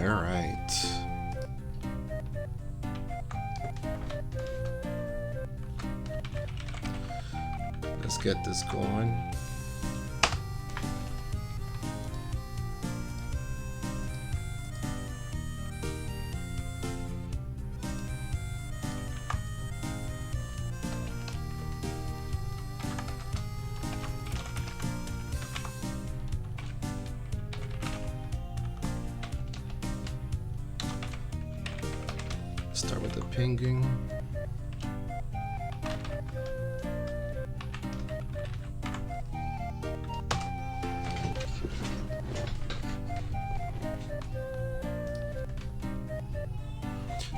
Alright. Let's get this going. Start with the pinging.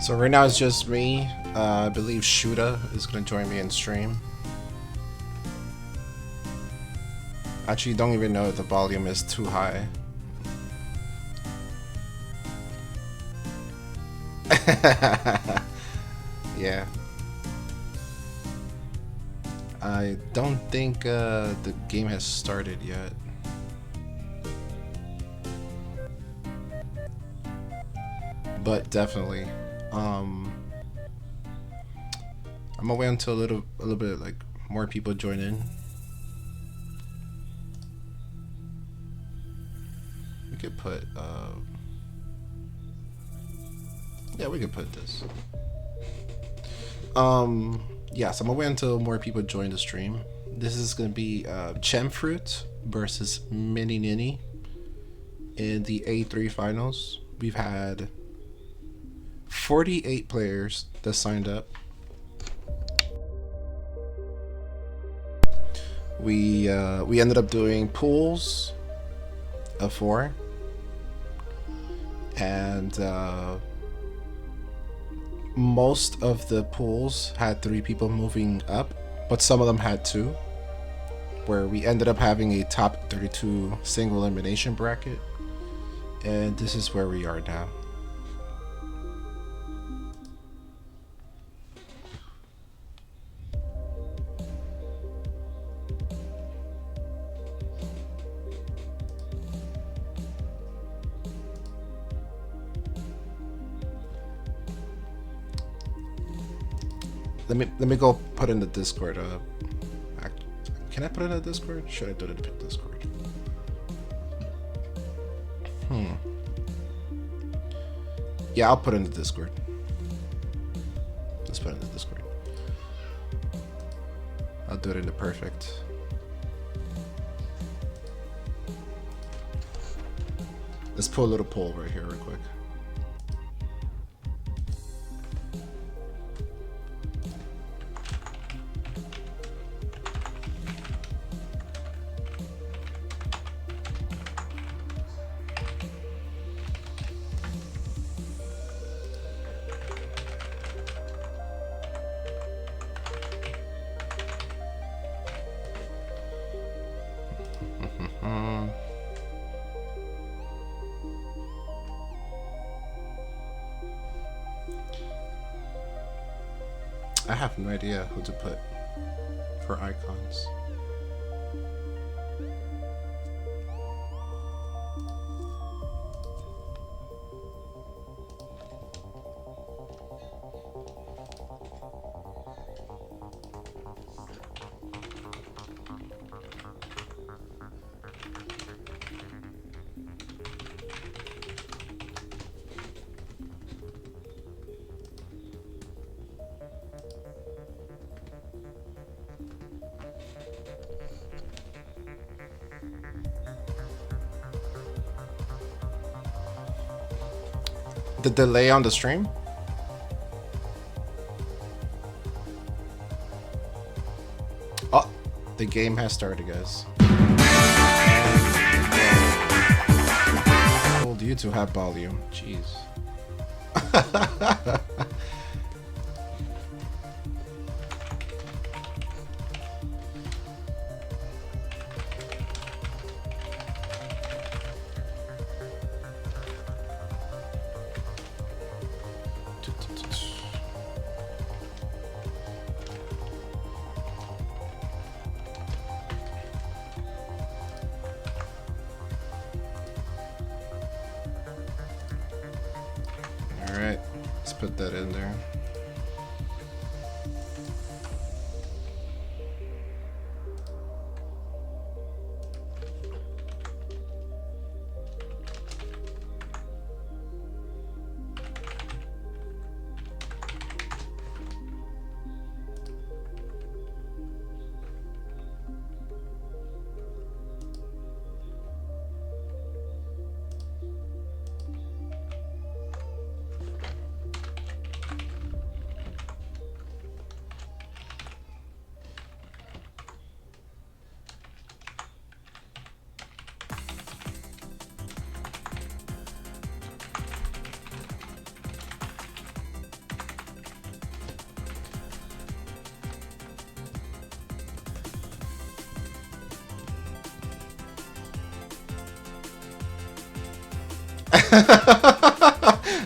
So right now it's just me. I believe Shuda is going to join me in stream. Actually, don't even know if the volume is too high. Yeah. I don't think the game has started yet. But definitely. I'm gonna wait until a little bit like more people join in. We could put yeah, we could put this. Yeah, so I'm gonna wait until more people join the stream. This is gonna be Chemfruit versus MiniNini in the A3 finals. We've had 48 players that signed up. We ended up doing pools of 4, and most of the pools had 3 people moving up, but some of them had 2, where we ended up having a top 32 single elimination bracket, and this is where we are now. Let me go put in the Discord. Can I put it in the Discord? Should I do it in the Discord? Yeah, I'll put it in the Discord. Let's put it in the Discord. I'll do it in the perfect. Let's put a little poll right here real quick. I have no idea who to put for icons. The delay on the stream? Oh, the game has started, guys. I told you to have volume. Jeez. Alright, let's put that in there.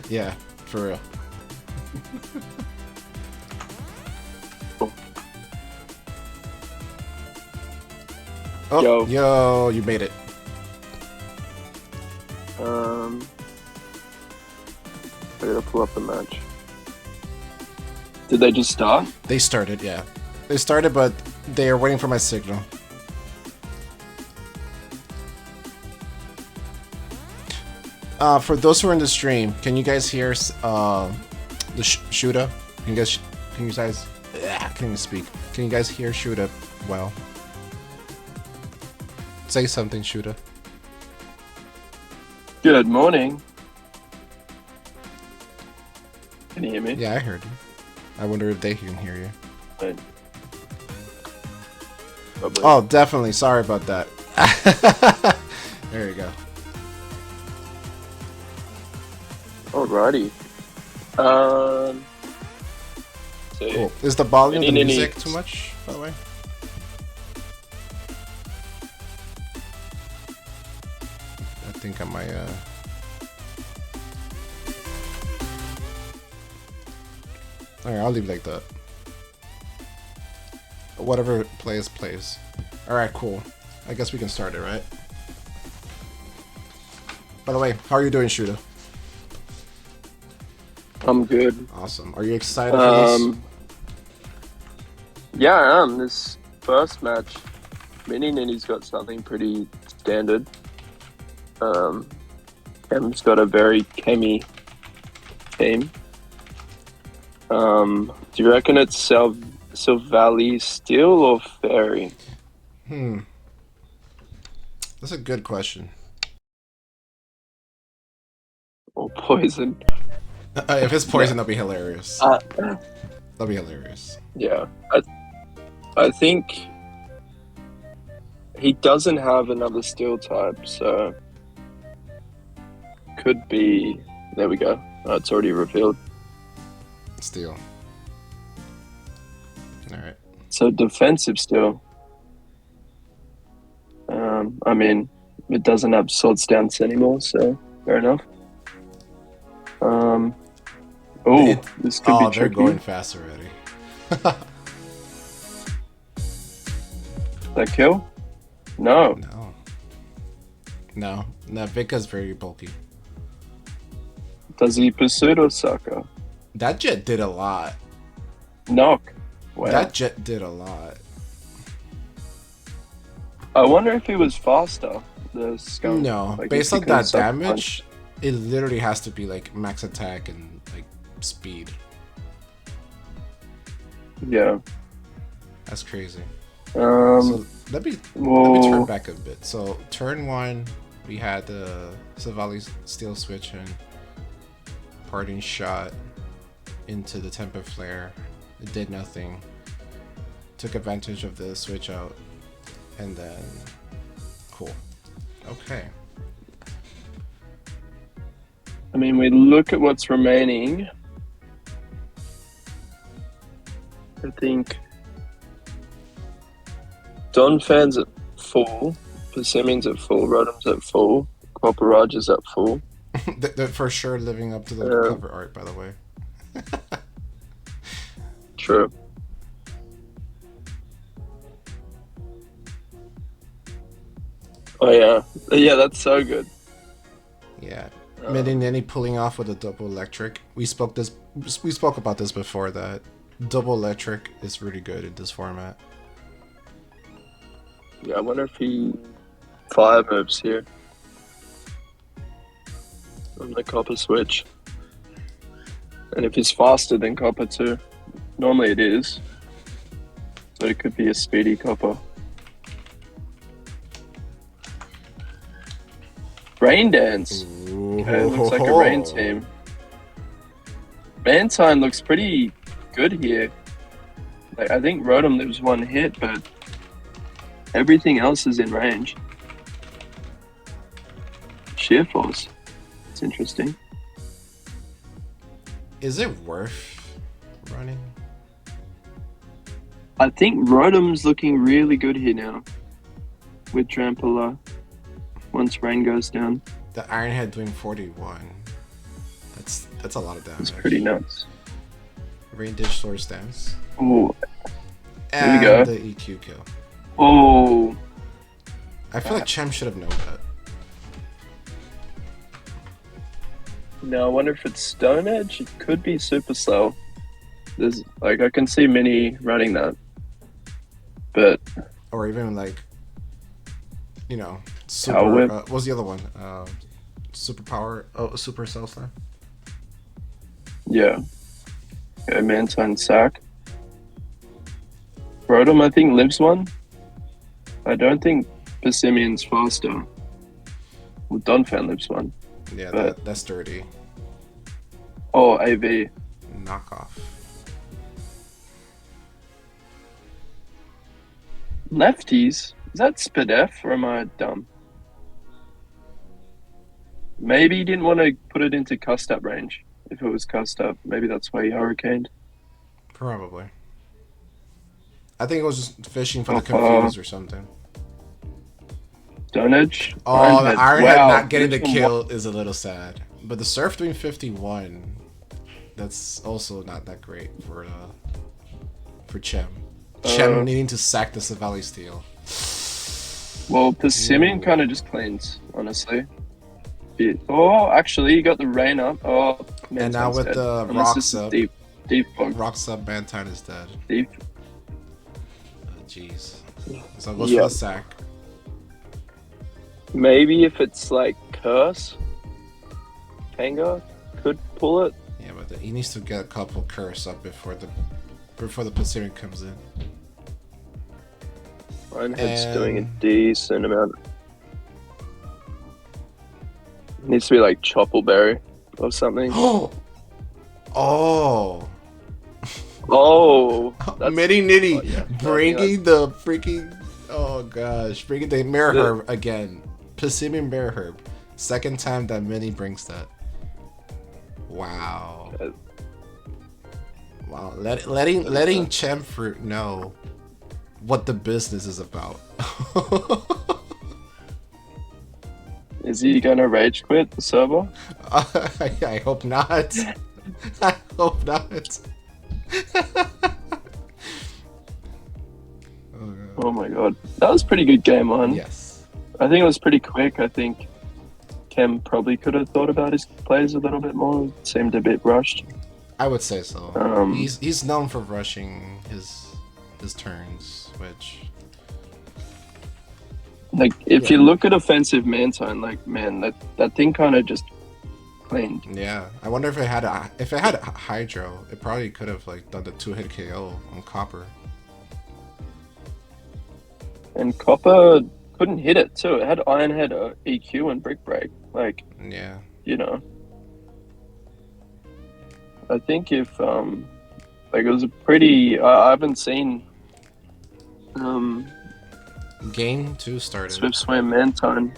Yeah, for real. Oh, yo, you made it. I gotta pull up the match. Did they just start? They started, yeah. They started, but they are waiting for my signal. For those who are in the stream, can you guys hear the shooter? Can you guys can you speak? Can you guys hear shooter well? Say something, shooter. Good morning. Can you hear me? Yeah, I heard you. I wonder if they can hear you. Right. Oh, definitely. Sorry about that. There you go. Alrighty. Cool. Is the volume of the MiniNini music too much, by the way? I think I might, Alright, I'll leave it like that. Whatever plays, plays. Alright, cool. I guess we can start it, right? By the way, how are you doing, Shooter? I'm good. Awesome. Are you excited for this? Yeah, I am. This first match, MiniNini's got something pretty standard. Chem's got a very chemi team. Do you reckon it's Sylvali Steel or Fairy? That's a good question. Or Poison? If it's Poison, that'll be hilarious. That'll be hilarious. Yeah. I think he doesn't have another steel type, so could be. There we go. Oh, it's already revealed. Steel. Alright. So defensive steel. I mean, it doesn't have sword stance anymore, so fair enough. This could be tricky. They're going fast already. That kill? No. No, Vika's very bulky. Does he pursuit or sucker? That jet did a lot. Knock. Wow. That jet did a lot. I wonder if he was faster. The skunk. No, like, based on that damage, it literally has to be like max attack and like speed. Yeah. That's crazy. So let me turn back a bit. So turn 1, we had the Savali Steel switch and parting shot into the Temper Flare. It did nothing. Took advantage of the switch out, and then cool. Okay. I mean, we look at what's remaining. I think Donphan's at full, Persimmon's at full, Rotom's at full, Copperage is at full. They're for sure living up to the cover art, by the way. True. Oh yeah, yeah, that's so good. Yeah, MiniNini pulling off with a double electric. We spoke about this before, that double electric is really good in this format. Yeah, I wonder if he fire moves here on the copper switch. And if he's faster than copper too. Normally it is. So it could be a speedy copper. Rain dance. Okay, looks like a rain team. Mantine looks pretty good here. Like, I think Rotom lives one hit, but everything else is in range. Sheer Force. It's interesting. Is it worth running? I think Rotom's looking really good here now with Trampola once rain goes down. The Iron Head doing 41. That's a lot of damage. It's pretty nuts. Rain Dish Source Dance. Oh, And there we go. the EQ kill. Oh, I feel like Chem should have known that. now I wonder if it's Stone Edge. It could be super slow. There's like I can see Mini running that, but Or even like, you know, Power super. Whip. What was the other one? Super Power. Oh, Super Cell Slam. yeah. Okay, Mantine sack. Rotom, I think, lives one. I don't think Persimion's faster. Well, Donphan lives one. Yeah, But- that's dirty. Oh, AV. Knockoff. Lefties? Is that Spadef or am I dumb? Maybe he didn't want to put it into cust up range. If it was cust up, maybe that's why he hurricaned. Probably. I think it was just fishing for the Oh, confused or something. Stone Edge? Oh, the Iron Head Wow, not getting the this one kill is a little sad. But the Surf doing 51, that's also not that great for Chem. Chem needing to sack the Savali Steel. Well, Persimmon kind of just cleans, honestly. Oh, actually, you got the rain up. Oh, And now Mantine's with dead. the Unless rocks this is up. deep fog. Rocks up, Mantine is dead. Deep. Jeez. So it goes Yeah. for the sack. Maybe if it's like Curse, Kanga could pull it. Yeah, but he needs to get a couple curse up before the Pacific comes in. Ironhead's doing a And- decent amount. Needs to be like Choppleberry or something. Oh! Oh, that's MiniNini oh, yeah. bringing the freaking, oh gosh, bringing the Mirror The- Herb again. Persimmon Mirror Herb. Second time that Mini brings that. Wow. Wow. Letting Chemfruit know what the business is about. Is he gonna rage quit the server? I hope not. I hope not. Oh, God. Oh my god, that was a pretty good game on. Yes. I think it was pretty quick. I think Chem probably could have thought about his plays a little bit more. It seemed a bit rushed. I would say so. Um, He's known for rushing his turns, which Like if Yeah. you look at offensive Mantine, like man, that thing kind of just cleaned. yeah. I wonder if it had Hydro, it probably could have like done the 2-hit KO on Copper. And Copper couldn't hit it too. It had Iron Head, EQ, and Brick Break. Like, Yeah. you know. I think if like it was a pretty I haven't seen Game 2 started. Swift Swim Mantine.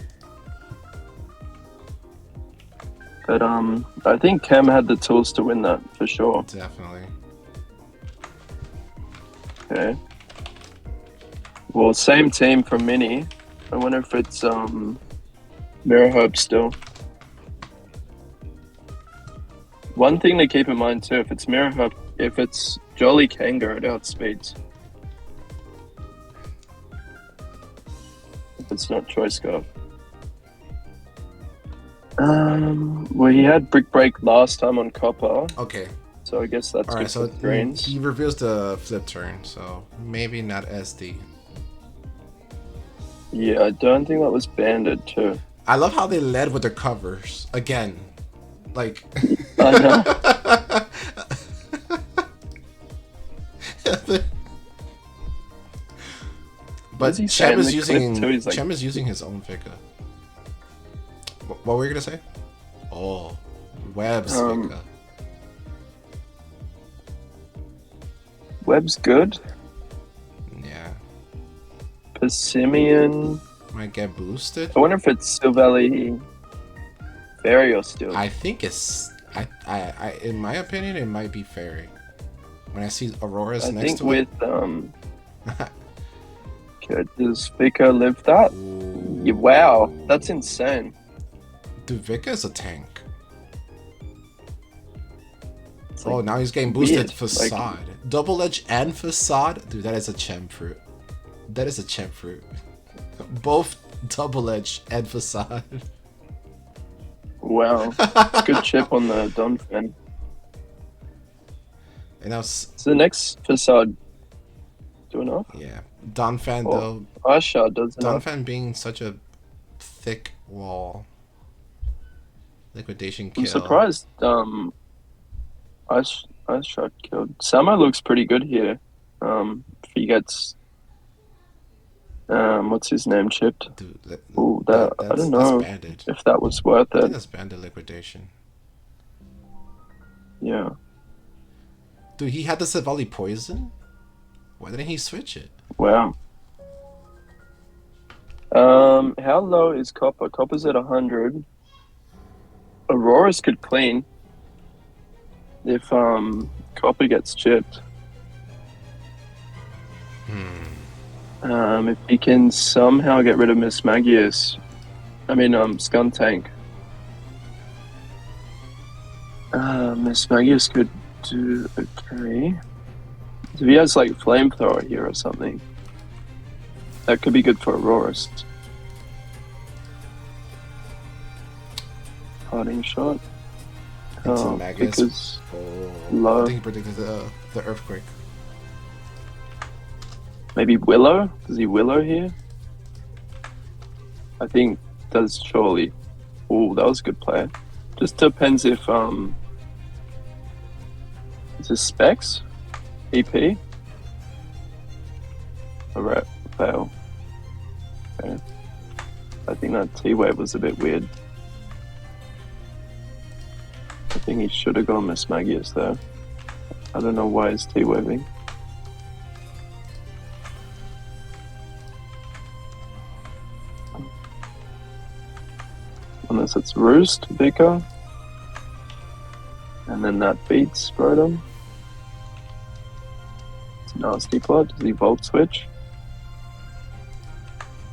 But I think Cam had the tools to win that for sure. Definitely. Okay. Well, same team from Mini. I wonder if it's Mirror Herb still. One thing to keep in mind too, if it's Mirror Herb, if it's Jolly Kanga, it outspeeds. If it's not Choice Scarf. Well, he had Brick Break last time on Copper, Okay. so I guess that's All right. good So for greens. he reveals the flip turn. So maybe not SD. Yeah, I don't think that was banded too. I love how they led with their covers again. Like. I know. But he say Chem in is the using clip too? He's like, Chem is using his own Vika. What were you gonna say? Oh, Webb's Vika. Webb's good. Yeah. Persimmon Might get boosted. I wonder if it's Silvelli Fairy or still. I think it's I in my opinion it might be Fairy. When I see Aurora's next to it. Does Vika live that? Yeah, wow, that's insane. Dude, Vika is a tank. It's oh, like now he's getting boosted weird. Facade. Double Edge and Facade? Dude, that is a Chemfruit. That is a Chemfruit. Both Double Edge and Facade. Wow. Good chip on the Donphan. And now so the next Facade do enough? Yeah. Donphan though. Asha does enough. Donphan being such a thick wall. Liquidation kill. I'm surprised Asha killed. Samo looks pretty good here. If he gets what's his name chipped? Dude, I don't know if that was worth it. I think that's banded liquidation. Yeah. Dude, he had the Silvelli poison? Why didn't he switch it? Wow. How low is Copper? Copper's at 100. Aurora's could clean if Copper gets chipped. If he can somehow get rid of Miss Magius, Skuntank. Miss Magius could do okay. If he has like Flamethrower here or something, that could be good for Aurora's. Parting shot. Magus. Low. I think he predicted the earthquake. Maybe Willow? Does he Willow here? I think does surely. Oh, that was a good play. Just depends if is this Specs? EP? Alright, fail. Okay. I think that T-Wave was a bit weird. I think he should have gone Miss Magius there. I don't know why he's T-Waving. Unless it's Roost, Vika. And then that beats Rotom. It's a nasty plot. Does he Volt Switch?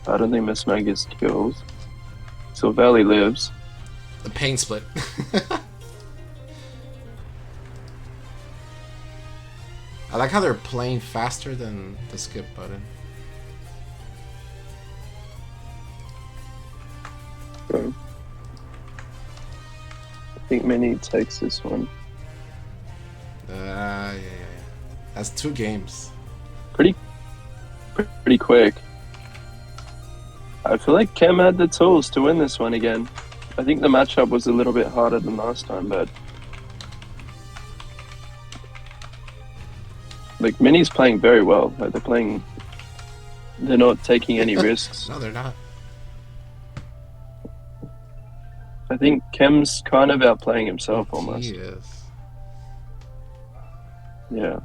I don't think Miss Magius kills. Silvelli lives. The pain split. I like how they're playing faster than the skip button. So, I think Mini takes this one. Yeah. That's 2 games. Pretty quick. I feel like Chem had the tools to win this one again. I think the matchup was a little bit harder than last time, but like Mini's playing very well. Like they're not taking any risks. No, they're not. I think Chem's kind of outplaying himself almost. He is. Yeah.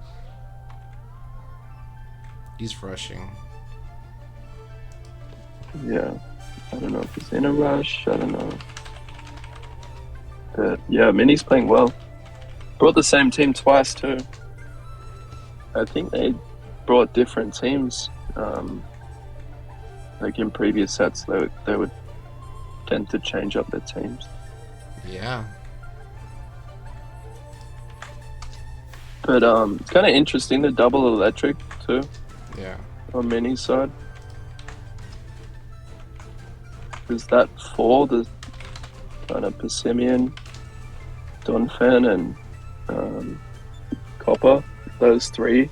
He's rushing. Yeah. I don't know if he's in a rush. I don't know. But yeah, Mini's playing well. Brought the same team twice too. I think they brought different teams. Like in previous sets, they would tend to change up their teams. Yeah. But it's kind of interesting, the double electric too. Yeah. On Mini's side. Is that 4 the kind of Persimmon, Donphan, and Copper. Those three,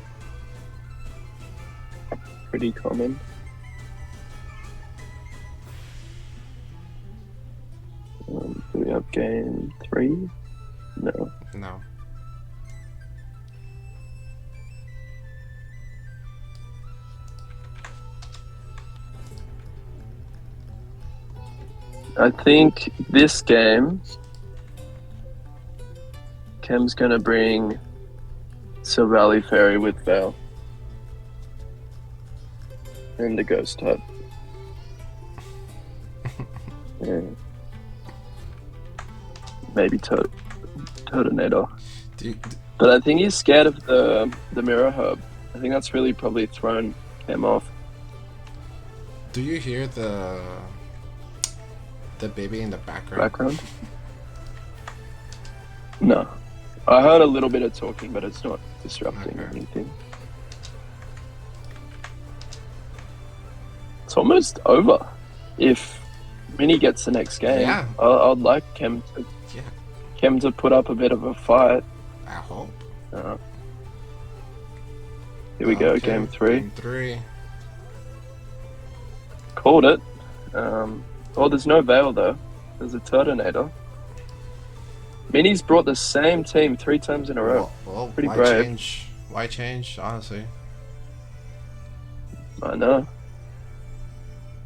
pretty common. Do we have game 3? No. No. I think this game, Kem's gonna bring Silvally Fairy with Veil. And the Ghost type. Yeah. Maybe Totonator. But I think he's scared of the Mirror Herb. I think that's really probably thrown Kem off. Do you hear the baby in the background? No. I heard a little bit of talking, but it's not disrupting Okay. anything. It's almost over. If Mini gets the next game, Yeah. I'd like Kem to put up a bit of a fight. I hope. Here we go, Okay, game 3. Game 3. Called it. Oh, there's no Veil though. There's a Turtonator. Mini's brought the same team 3 times in a row. Well, Pretty why brave. change? Why change? Honestly. I know.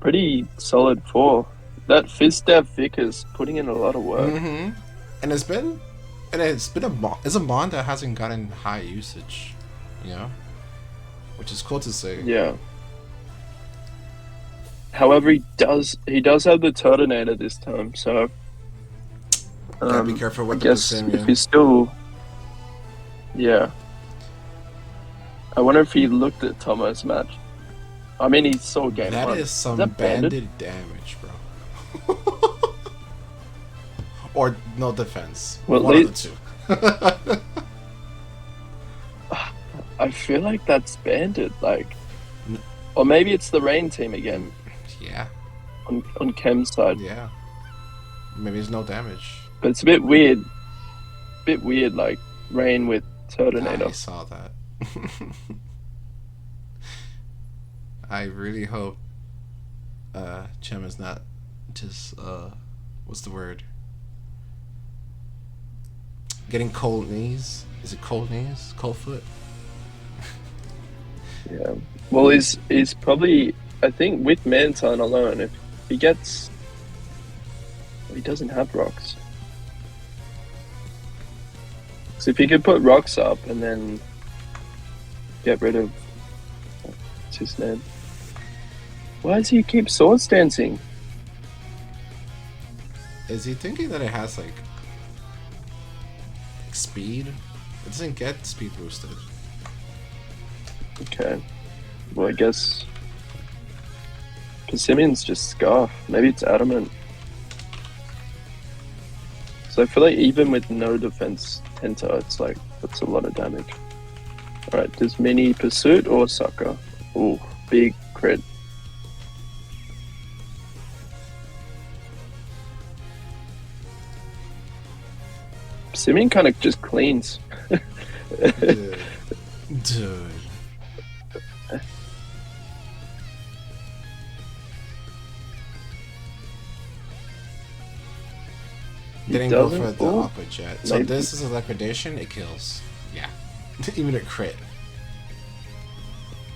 Pretty solid 4. That Fizzdev Vickers putting in a lot of work. Mm-hmm. And it's been a mon that hasn't gotten high usage, you know, which is cool to see. Yeah. However, he does have the Turtonator this time, so Gotta be careful with I the guess Persimmon. if he's still, yeah. I wonder if he looked at Tomo's match. I mean, he saw game 1. That is some that banded damage, bro. Or no defense. Well, One of the two. I feel like that's banded, like, or maybe it's the Rain team again Yeah. on Kem's side. Yeah. Maybe there's no damage. But it's a bit weird. Like Rain with I Turtonator. saw that. I really hope Chem is not just what's the word? Getting cold knees? Is it cold knees? Cold foot? Yeah. Well, he's probably, I think, with Mantine alone, if he gets, well, he doesn't have rocks. So if he could put rocks up and then get rid of, what's his name? Why does he keep swords dancing? Is he thinking that it has like speed? It doesn't get speed boosted. Okay. Well, I guess Persimmon's just Scarf. Maybe it's Adamant. So I feel like even with no defense enter, it's like, that's a lot of damage. Alright, does Mini Pursuit or Sucker? Ooh, big crit. Persimmon kind of just cleans. Dude. Dude. Didn't go for the Ooh, upper jet. So maybe. this is a liquidation, it kills. Yeah. Even a crit.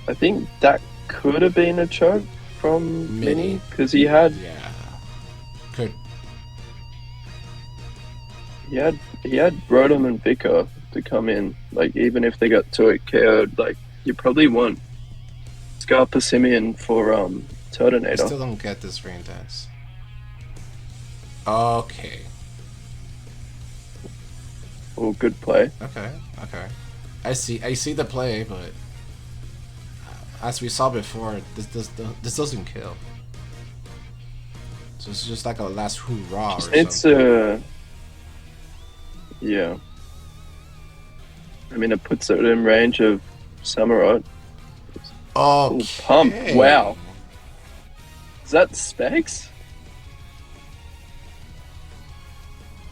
I think that could have been a choke from Mini. Mini, because he had Yeah. Could. He had Rotom and Vicar to come in. Like, even if they got to it KO'd, like, you probably want Scar Persimmon for I Turtonator. still don't get this rain dance. Okay. Oh, good play. Okay. I see the play, but as we saw before, this doesn't kill. So it's just like a last hoorah or It's something. yeah. I mean, it puts it in range of Samurott. Oh, Ooh, pump. Wow. Is that Specs?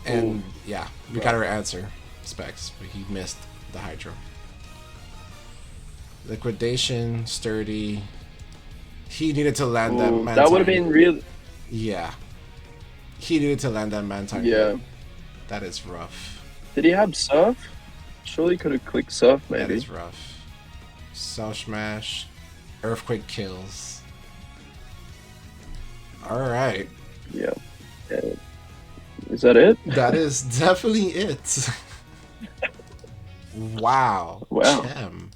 Ooh, And yeah, we got rough. our answer, Specs, but he missed the Hydro. Liquidation, Sturdy. He needed to land that Ooh, that would have Mantine. been real. Yeah, he needed to land that Mantine hit. Yeah. That is rough. Did he have surf? Surely could have clicked surf, That maybe. is rough. Self Smash. Earthquake kills. Alright. Yeah. Yeah. Is that it? That is definitely it. Wow. Wow. Chem.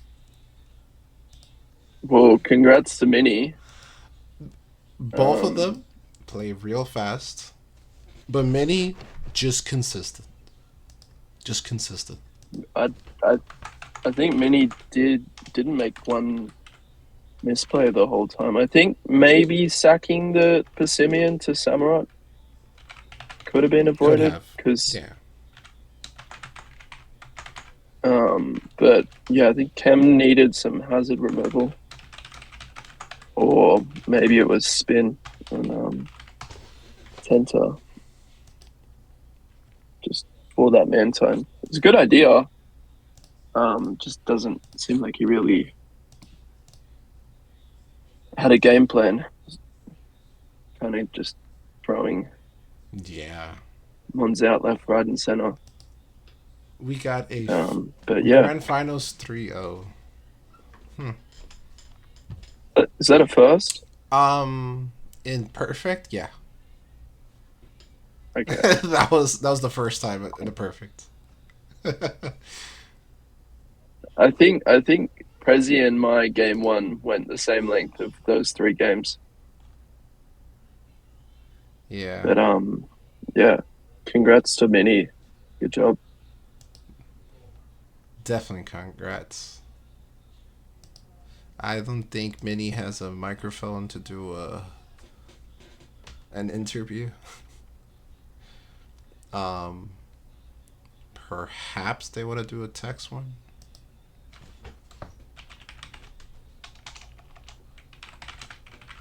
Well, congrats to Mini. Both of Um, them play real fast. But Mini, just consistent. Just consistent. I, I, I think Mini didn't make one misplay the whole time. I think maybe sacking the Persimmon to Samurott could have been Could avoided have. because, Yeah. but yeah, I think Chem needed some hazard removal, or maybe it was spin and Tenta just for that man time. It's a good idea. Just doesn't seem like he really had a game plan. Kind of just throwing Yeah. ones out left, right, and center. We got a But yeah, grand finals 3-0. is that a first? Um in perfect, yeah. Okay. that was the first time in the perfect. I think Prezi and my game one went the same length of those three games. Yeah. But yeah, congrats to Mini. Good job. Definitely congrats. I don't think Minnie has a microphone to do an interview. Um Perhaps they want to do a text one.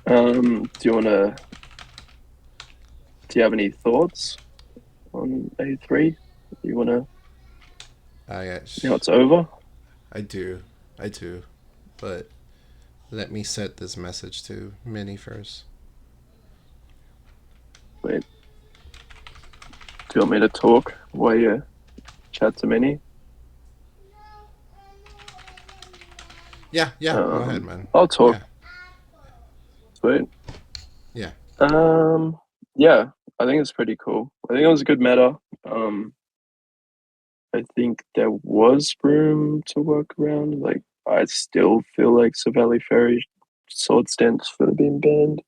Do you wanna? Do you have any thoughts on A3? You wanna? I Now it's over. I do. I do. But let me set this message to Minnie first. Wait, do you want me to talk while you chat to Mini? Yeah, yeah, go ahead, man. I'll talk. Yeah. Sweet. Yeah. Um, yeah, I think it's pretty cool. I think it was a good meta. Um, I think there was room to work around. Like, I still feel like Savelli Ferry sword stance should have been banned.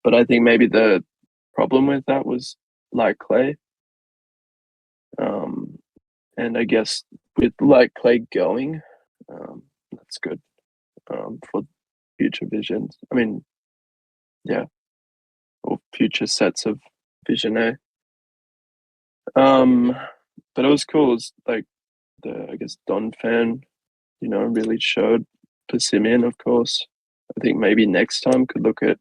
But I think maybe the problem with that was like Clay. Um, and I guess with like Clay going, that's good for future visions. I mean, yeah, or future sets of Vision A. Um, but it was cool. It was like the I guess Don fan, really showed Persimmon, of course. I think maybe next time could look at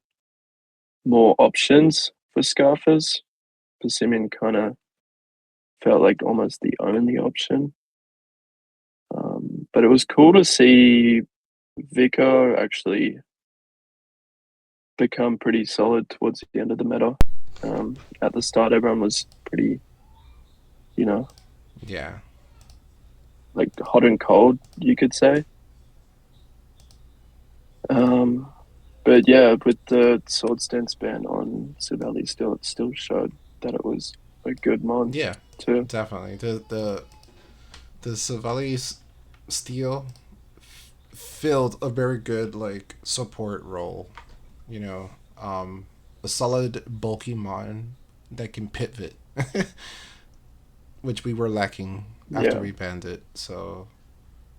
more options for Scarfers. Persimmon kind of felt like almost the only option. But it was cool to see Vico actually become pretty solid towards the end of the meta. At the start, everyone was pretty, you know, Yeah. like hot and cold, you could say. Um, but yeah, with the sword stance ban on Sibeli, still it still showed that it was a good mon Yeah. too. Definitely. The Savali's steel filled a very good like support role. You know, a solid bulky mon that can pivot, which we were lacking after Yeah, we banned it. So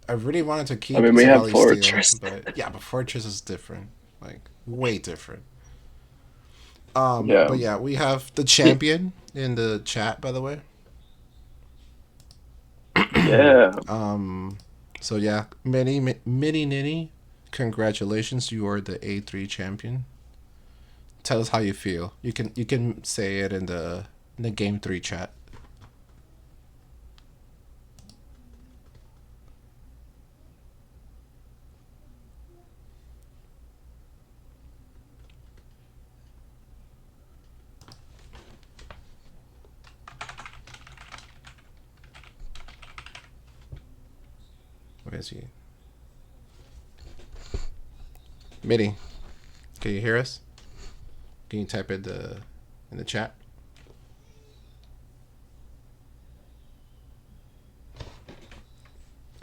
I really wanted to I keep mean we have Savali steel, Fortress. but yeah, but Fortress is different, like way different. Yeah, But yeah, we have the yeah, champion in the chat, by the way. yeah. So yeah, MiniNini, congratulations, you are the A3 champion. Tell us how you feel. You can say it in the game 3 chat. is he? Mini, can you hear us? Can you type in the chat?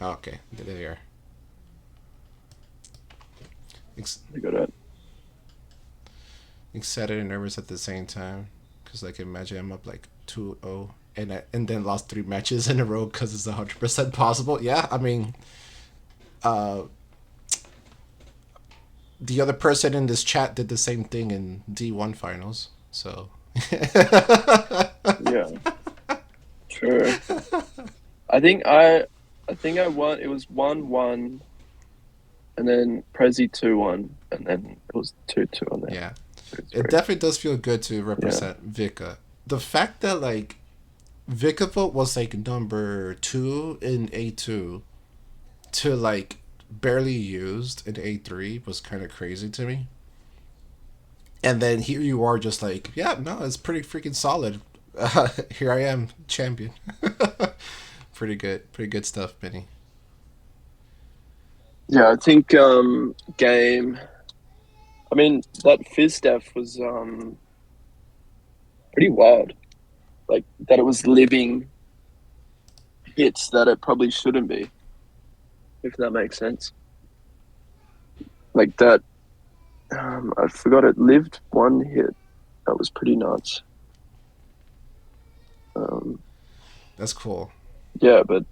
Oh, okay, there you are. I got it. Excited and nervous at the same time, cause like imagine I'm up like 2-0 and then lost 3 matches in a row because it's 100% possible. Yeah, I mean, uh, the other person in this chat did the same thing in D1 finals. So Yeah, true. I think I won. It was 1-1, and then Prezi 2-1, and then it was 2-2 on there. yeah, it 2-3. definitely does feel good to Yeah, represent Vika. The fact that like Vikavolt was like number 2 in A2 to like barely used in A3 was kind of crazy to me. And then here you are, just like, yeah, no, it's pretty freaking solid. Here I am, champion. Pretty good stuff, Benny. yeah. I think game. I mean, that Fizz Def was pretty wild. Like that, it was living hits that it probably shouldn't be, if that makes sense. Like that, I forgot it lived one hit. That was pretty nuts. Um, That's cool. yeah, but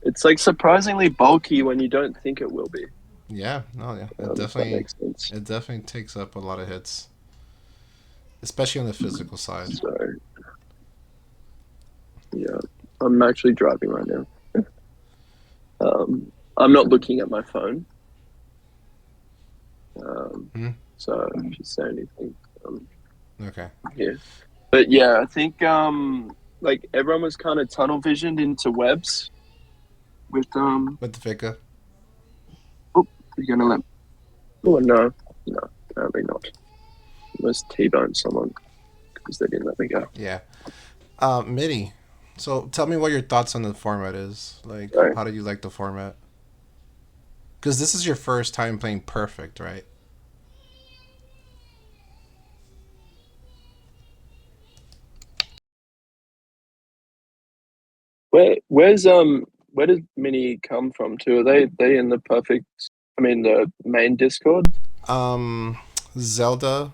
it's like surprisingly bulky when you don't think it will be. Yeah, no, yeah, If that makes sense. it definitely takes up a lot of hits, especially on the physical side. So yeah, I'm actually driving right now. I'm not looking at my phone. Hmm? So if you say anything, Okay. yeah. But yeah, I think like everyone was kind of tunnel visioned into webs with With the Vika. oh, you're gonna let oh no, apparently not. Almost T-boned someone because they didn't let me go. Yeah. Mini. So tell me what your thoughts on the format is. Like, Sorry. how do you like the format? Because this is your first time playing Perfect, right? Where does Mini come from too? Are they in the perfect I mean the main Discord? Um, Zelda.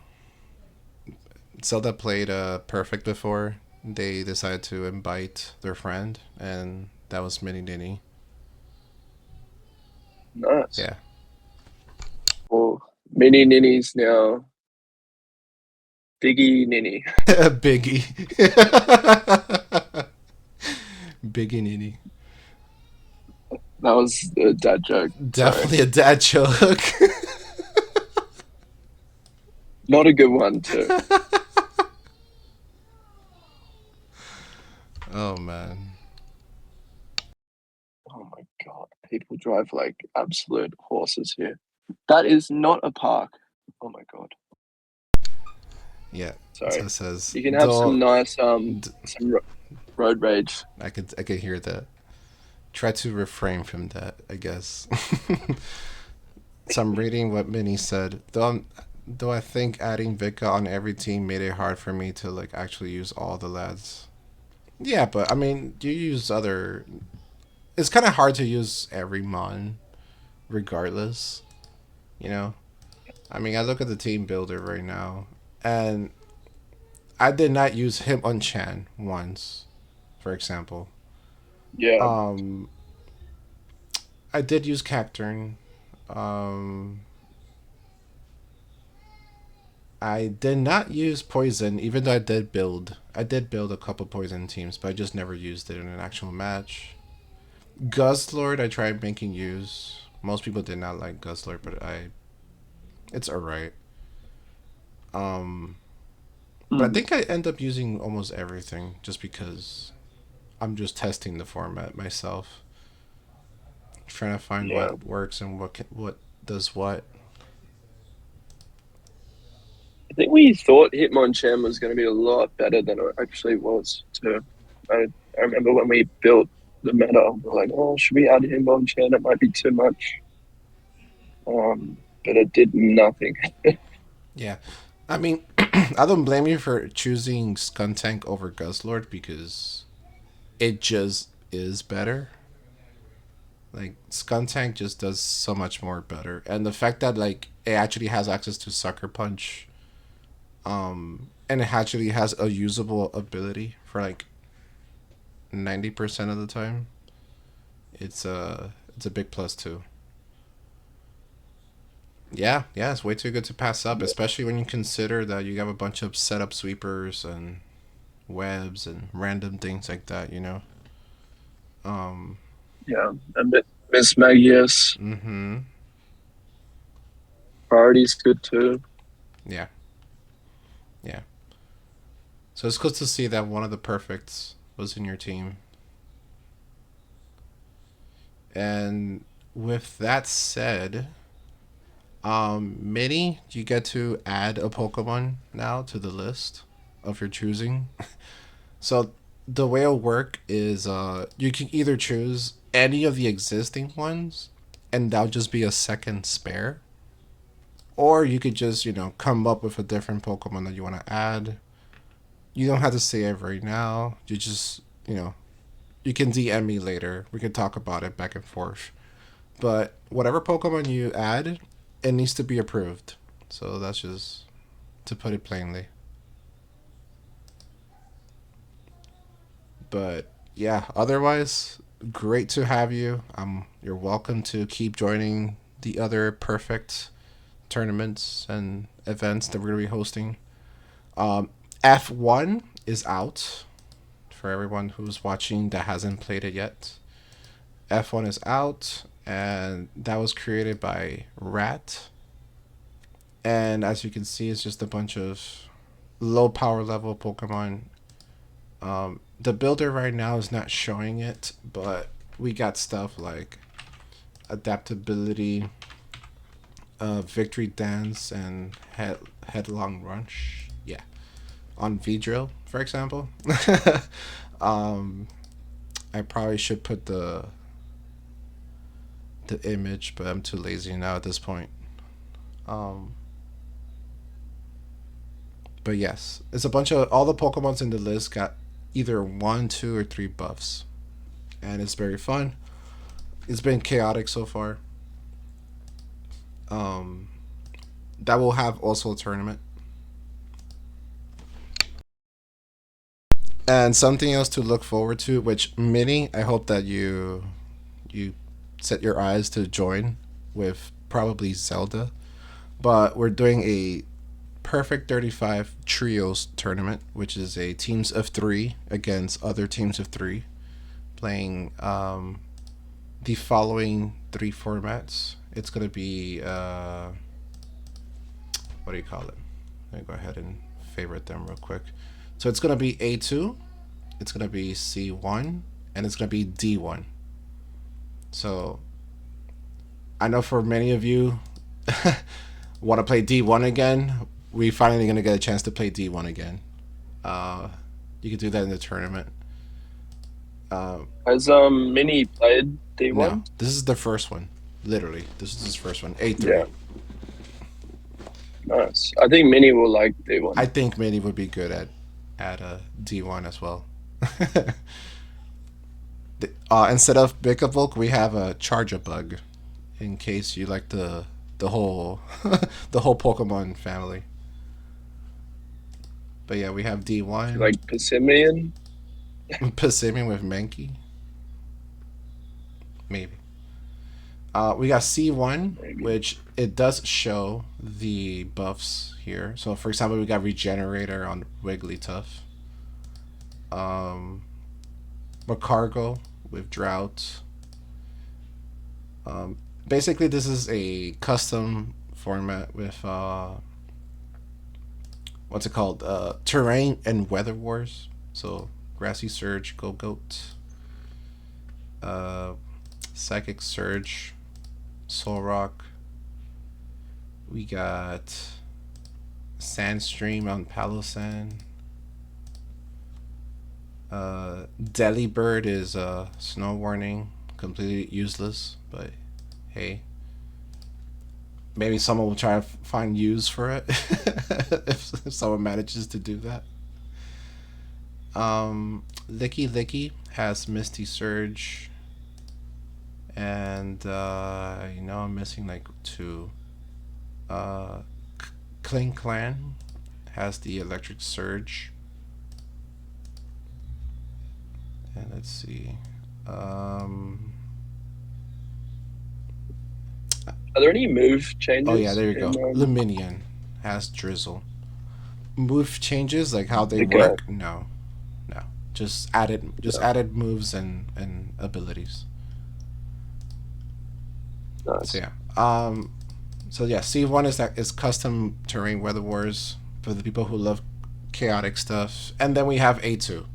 Zelda played Perfect before. They decided to invite their friend, and that was MiniNini. Nice. Yeah. Well MiniNini's now Biggie Nini. Biggie. Biggie Nini. That was a dad joke. Sorry. Definitely a dad joke. Not a good one too. Oh man. Oh my god. People drive like absolute horses here. That is not a park. Oh my god. Yeah. So Sorry. it says You can have some though. nice some road rage. I could hear that. Try to refrain from that, I guess. So I'm reading what Minnie said. Though I think adding Vika on every team made it hard for me to like actually use all the lads. Yeah, but I mean, you use other. It's kind of hard to use every mon, regardless. You know. I mean, I look at the team builder right now, and I did not use him on Chan once, for example. Yeah. Um, I did use Cacturn. Um, I did not use poison, even though I did build. I did build a couple poison teams, but I just never used it in an actual match. Guzzlord, I tried making use. Most people did not like Guzzlord, but it's alright. Um, but I Mm. think I end up using almost everything just because I'm just testing the format myself, trying to find Yeah. what works and what does what. I think we thought Hitmonchan was going to be a lot better than it actually was too. I, I remember when we built. the meta. We're like, oh, should we add him on chain? It might be too much. But it did nothing. Yeah. I mean, I don't blame you for choosing Skuntank over Guzzlord because it just is better. Like Skuntank just does so much more better, and the fact that like it actually has access to Sucker Punch, and it actually has a usable ability for like 90% of the time. It's a big plus too. Yeah, yeah, it's way too good to pass up, especially when you consider that you have a bunch of setup sweepers and webs and random things like that. You know. Um. Yeah, and Miss Magius Mm-hmm. priority's good too. Yeah. Yeah. So it's good to see that one of the perfects was in your team. And with that said, Mini, you get to add a Pokemon now to the list of your choosing. So the way it'll work is you can either choose any of the existing ones, and that'll just be a second spare. Or you could just, come up with a different Pokemon that you want to add. You don't have to say it right now. You just, you can DM me later. We can talk about it back and forth. But whatever Pokemon you add, it needs to be approved. So that's just to put it plainly. But yeah, otherwise, great to have you. You're welcome to keep joining the other perfect tournaments and events that we're gonna be hosting. Um, F1 is out for everyone who's watching that hasn't played it yet. F1 is out, and that was created by Rat. And as you can see, it's just a bunch of low power level Pokemon. The builder right now is not showing it, but we got stuff like adaptability, victory dance, and headlong rush. Yeah, on V-Drill, for example. um, I probably should put the image, but I'm too lazy now at this point. Um, but yes, it's a bunch of all the Pokemons in the list got either one, two, or three buffs, and it's very fun. It's been chaotic so far. Um, that will have also a tournament. And something else to look forward to, which Mini, I hope that you set your eyes to join with probably Zelda. But we're doing a Perfect 35 Trios tournament, which is a teams of three against other teams of three, playing the following three formats. It's going to be, what do you call it? Let me go ahead and favorite them real quick. So it's going to be A2, it's going to be C1, and it's going to be D1. So I know for many of you want to play D1 again. We finally going to get a chance to play D1 again. Uh, you could do that in the tournament. Uh, Has Mini played no, D1? this is the first one. Literally, this is his first one. A3. Yeah, nice. I think Mini will like I D1. think Manny would be good at a D1 as well. Instead of Bicavoke, we have a Charger Bug, in case you like the whole the whole Pokemon family. But yeah, we have D1 Like Persimmon? Passimian with Mankey, maybe. We got C1, Maybe. which it does show the buffs here. So, for example, we got Regenerator on Wigglytuff. Um, Macargo with Drought. Basically, this is a custom format with what's it called? Terrain and Weather Wars. So, Grassy Surge, Go Goat, uh, Psychic Surge, Soul Rock. We got Sandstream on Palosan. Delibird is a snow warning, completely useless, but hey, maybe someone will try to find use for it if someone manages to do that. Licky Licky has Misty Surge, and I'm missing like two. Uh, Kling Clan has the Electric Surge, and let's see. Um, Are there any move oh yeah, changes there you in go. Luminion has Drizzle. Move changes like how they okay, work? No, no. Just no, added moves and abilities. So nice. yeah. So yeah, C1 is custom terrain weather wars for the people who love chaotic stuff, and then we have A2.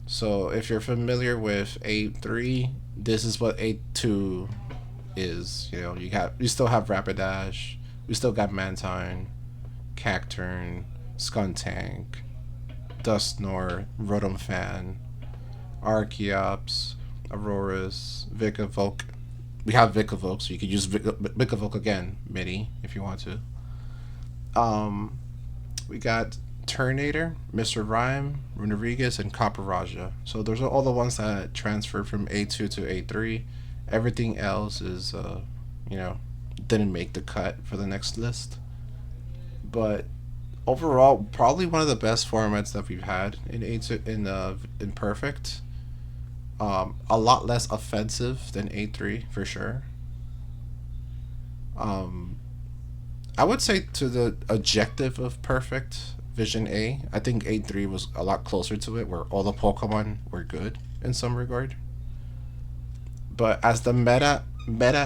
So if you're familiar with A3, this is what A2 is. You still have Rapidash, we still got Mantine, Cacturn, Skuntank, Dustnor, Rotom Fan, Archeops, Auroras, Vikavolt. We have Vikavolt, so you could use Vikavolt again, Mini, if you want to. Um, we got Turnator, Mr. Rhyme, Runerigas, and Copperajah. So those are all the ones that transferred from A2 to A3. Everything else is, you know, didn't make the cut for the next list. But overall, probably one of the best formats that we've had in A2 in Perfect. A lot less offensive than A3 for sure. Um, I would say to the objective of Perfect Vision A, I think A3 was a lot closer to it, where all the Pokemon were good in some regard. But as the meta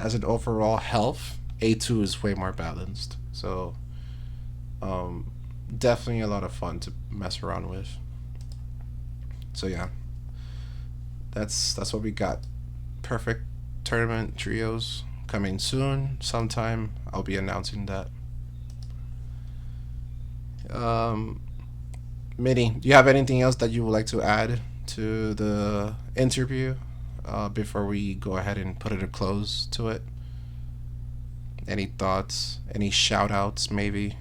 as an overall health, A2 is way more balanced. So um, definitely a lot of fun to mess around with. So yeah, that's what we got. Perfect tournament trios coming soon. Sometime I'll be announcing that. Um, Mitty, do you have anything else that you would like to add to the interview before we go ahead and put it a close to it? Any thoughts? Any shout outs, maybe?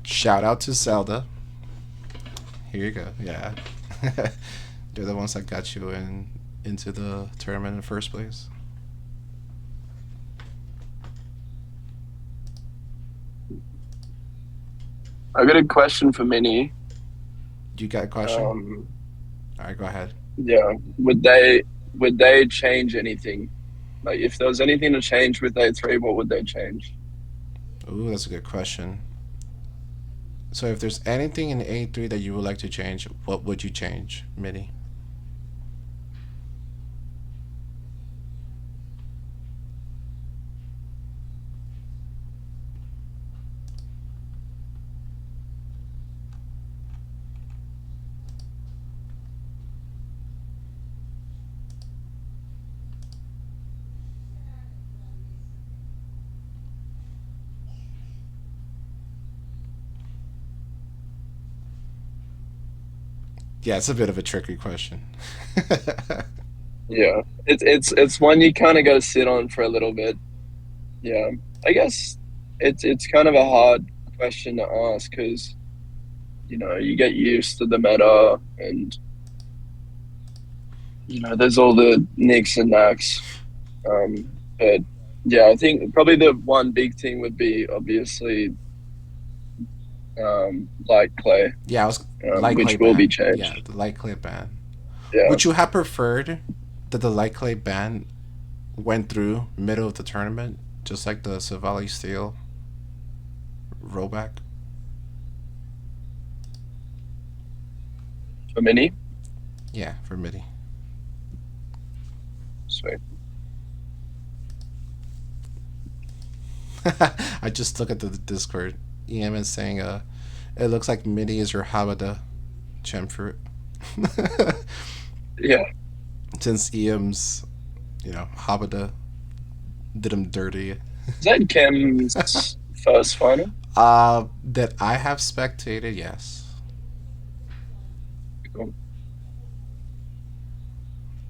Shout out to Zelda. Here you go. Yeah. They're the ones that got you into the tournament in the first place. I got a question for Mini. You got a question? Um, All right, go ahead. yeah, would they change anything? Like, if there was anything to change with A3, what would they change? Ooh, that's a good question. So, if there's anything in A3 that you would like to change, what would you change, Mitty? Yeah, it's a bit of a tricky question. Yeah, it's one you kind of got to sit on for a little bit. Yeah, I guess it's kind of a hard question to ask because you get used to the meta, and there's all the nicks and knacks. But yeah, I think probably the one big thing would be obviously light clay, Yeah, I was light clay which will be ban. Yeah, changed. the light clay ban. Yeah, Would you have preferred that the light clay ban went through middle of the tournament, just like the Savali Steel rollback? for mini, Yeah, for Mitty. sweet. I just look at the Discord. EM is saying, It looks like Mini is your Habada Chemfruit. Yeah. Since EM's, Habada did him dirty. Is that Chem's first final? That I have spectated, yes. Cool.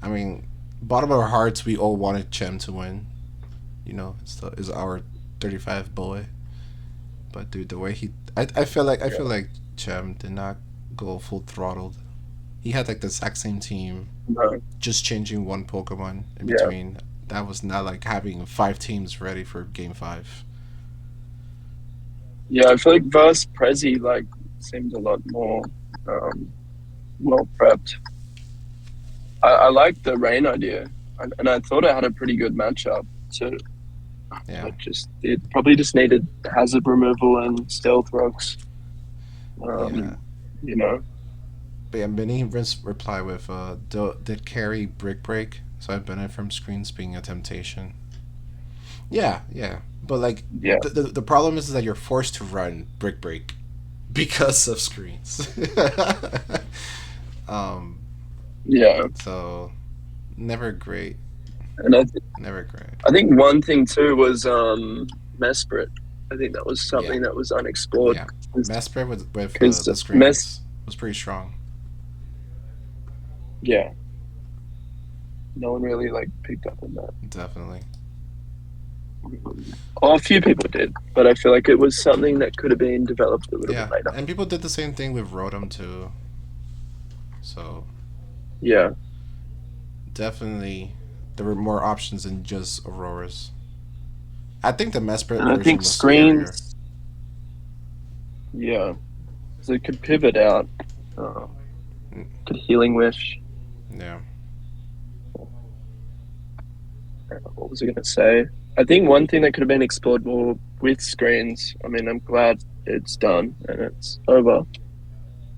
I mean, bottom of our hearts, we all wanted Chem to win. Is our 35 boy. But dude, the way I feel Yeah. like Chem did not go full throttled. He had like the exact same team, No. just changing one Pokemon in Yeah. between. That was not like having 5 teams ready for game 5. Yeah, I feel like versus Prezi like seemed a lot more um well prepped. I liked the rain idea, and I thought it had a pretty good matchup too. Yeah, But just it probably just needed hazard removal and stealth rocks. yeah. Um, you know, But yeah, Mini reply with did carry Brick Break, so I've been from screens being a temptation. Yeah, yeah. But like yeah, the problem is that you're forced to run Brick Break because of screens. um, yeah. so never great, And never great. I think one thing too was Mesprit. I think that was Yeah, something that was unexplored yeah. Mesper with because the screens was pretty strong. yeah, no one really like picked up on that. Definitely. Well, a few people did, but I feel like it was something that could have been developed a little bit Yeah, later. and people did the same thing with Rotom too. So Yeah, definitely, there were more options than just Auroras. I think the Mesprit and I version think was scarier. screens, yeah, so it could pivot out, uh, Mm, could healing wish. yeah, What was I going to say? I think one thing that could have been explored more with screens. I mean, I'm glad it's done and it's over.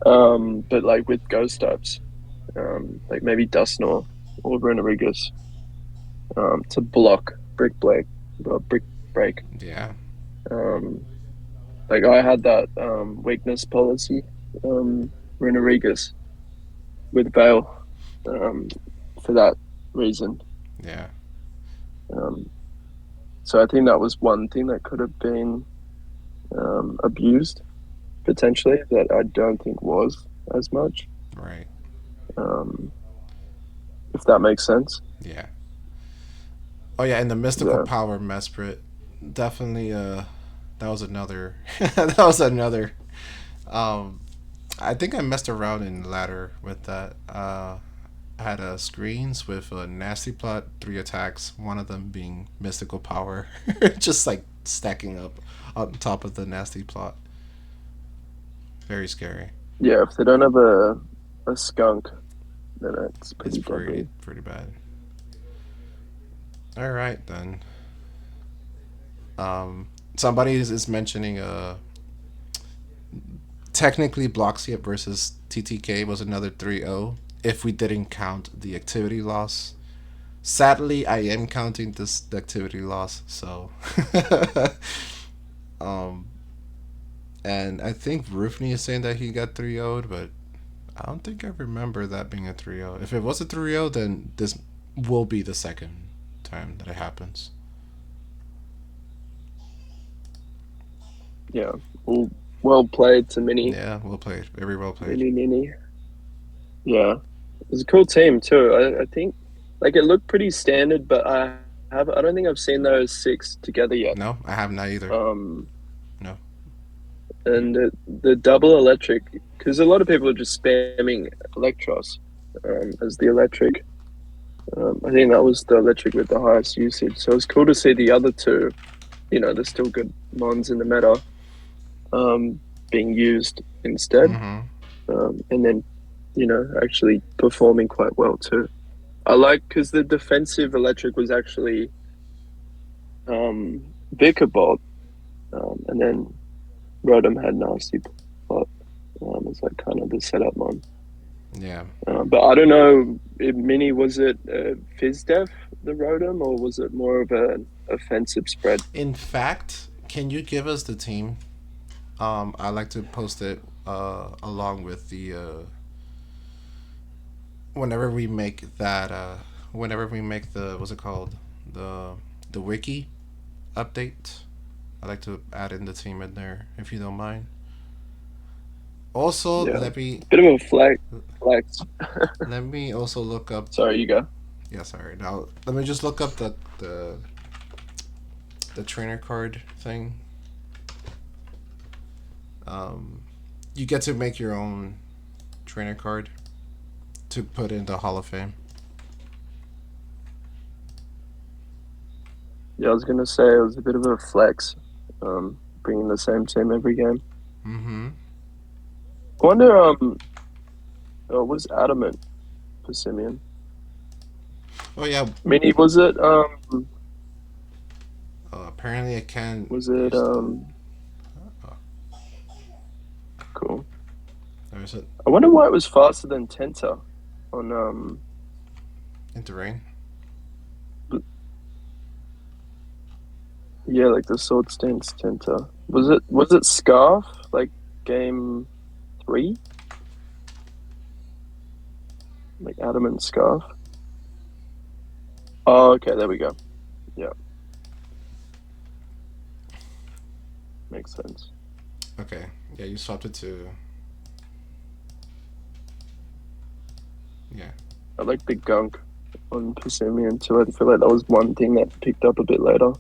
But like with ghost types, like maybe Dusknoir or Renarigus, to block brick break. yeah, Um, like I had that weakness policy, Renarigus with Veil, um, for that reason. yeah. Um, so I think that was one thing that could have been abused potentially that I don't think was as much. Right. Um, if that makes sense. Yeah. Oh yeah, and the mystical Yeah, power Mesprit, definitely. That was another. That was another. Um, I think I messed around in ladder with that. I had screens with a nasty plot, 3 attacks, one of them being mystical power, just like stacking up on top of the nasty plot. Very scary. yeah. If they don't have a skunk, then it's It's pretty pretty deadly. pretty bad. All right then. Somebody is mentioning technically Bloxia versus TTK was another 3-0 if we didn't count the activity loss. Sadly, I am counting this the activity loss, so um and I think Roofney is saying that he got 3 0 but I don't think I remember that being a 3-0. If it was a 3-0, then this will be the second time that it happens. Yeah. Well, well played to Mini Yeah, well played. Very well played. MiniNini. Yeah, it was a cool team too. I think like it looked pretty standard, but I don't think I've seen those six together yet. No, I have not either. Um, No. and the double electric because a lot of people are just spamming Electros as the electric. I think that was the electric with the highest usage. So it's cool to see the other two. You know, there's still good mons in the meta being used instead, Mm-hmm. and then actually performing quite well too. I like because the defensive electric was actually Vickerbolt, and then Rotom had nasty plot. It's like kind of the setup one. Yeah. But I don't know if Mini was it Fizz the Rotom or was it more of an offensive spread? In fact, can you give us the team? I like to post it along with the whenever we make that whenever we make the what's it called, the the wiki update. I like to add in the team in there if you don't mind. Also, Yeah, bit of a flex. let me also look up. Sorry, you go. Yeah, sorry. Now let me just look up the trainer card thing. Um, you get to make your own trainer card to put in the Hall of Fame. Yeah, I was gonna say it was a bit of a flex, bringing the same team every game. Mm-hmm. I wonder, was Adamant for Simeon? Oh yeah. Mini, was it? Apparently, I can Was it? use the. Uh, Cool. there is it I wonder why it was faster than Tenta on into rain. b- yeah, like the sword stance Tenta. Was it Scarf like game 3? Like Adamant Scarf? Oh, okay, there we go. Yeah, makes sense. Okay. Yeah, you swapped it to. Yeah. I like the gunk on Simeon too. I feel like that was one thing that picked up a bit later.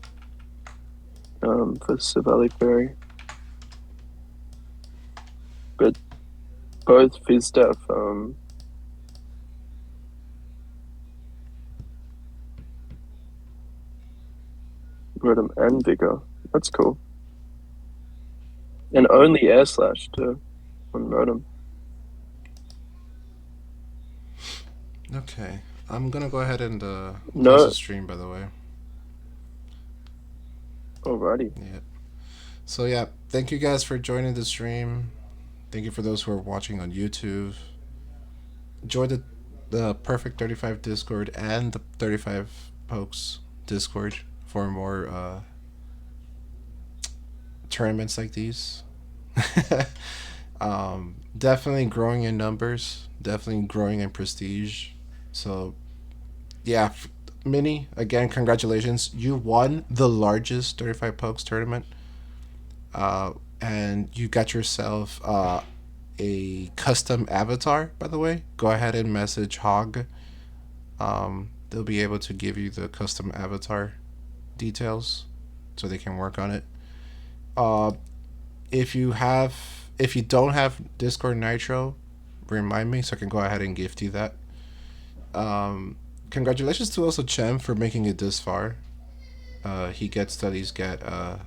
For Savali Ferry. But both Fizdev, Rotom and Vigor. That's cool. And only Air Slash too on Rotom. Okay. I'm gonna go ahead and close the No, stream. By the way. alrighty. Yeah. So yeah, thank you guys for joining the stream. Thank you for those who are watching on YouTube. Join the Perfect 35 Discord and the 35 Pokes Discord for more tournaments like these. Definitely growing in numbers, definitely growing in prestige. So, yeah, Mini, again, congratulations. You won the largest 35 Pokes tournament, uh, and you got yourself a custom avatar, by the way. Go ahead and message Hog. They'll be able to give you the custom avatar details so they can work on it. Uh, if you don't have Discord Nitro, remind me so I can go ahead and gift you that. Congratulations to also Chem for making it this far. He gets to at least get uh,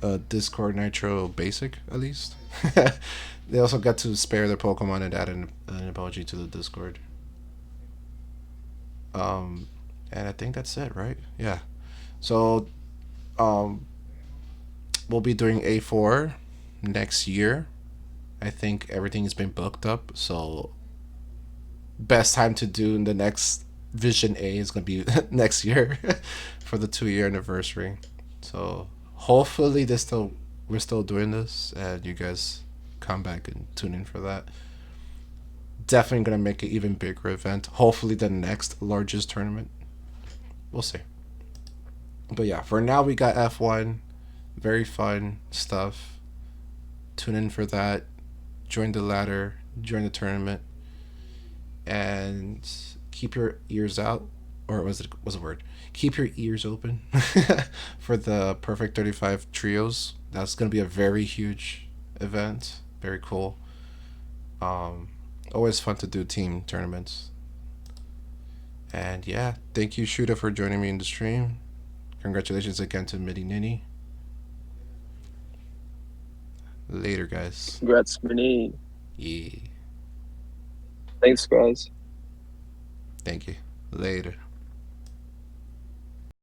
a Discord Nitro basic at least. They also got to spare their Pokemon and add an emoji to the Discord. Um, and I think that's it, right? Yeah. So um, we'll be doing A4 next year. I think everything's been booked up, so best time to do in the next Vision A is gonna be next year for the 2 year anniversary. So hopefully this still we're still doing this and you guys come back and tune in for that. Definitely gonna make an even bigger event. Hopefully the next largest tournament. We'll see. But yeah, for now we got F1. Very fun stuff. Tune in for that. Join the ladder. Join the tournament. And keep your ears out, or was a word? Keep your ears open for the Perfect 35 trios. That's gonna be a very huge event. Very cool. Um, Always fun to do team tournaments. And yeah, thank you Shuda for joining me in the stream. Congratulations again to MiniNini. Later, guys. Congrats, Mini. Yeah, Thanks, guys. thank you. Later.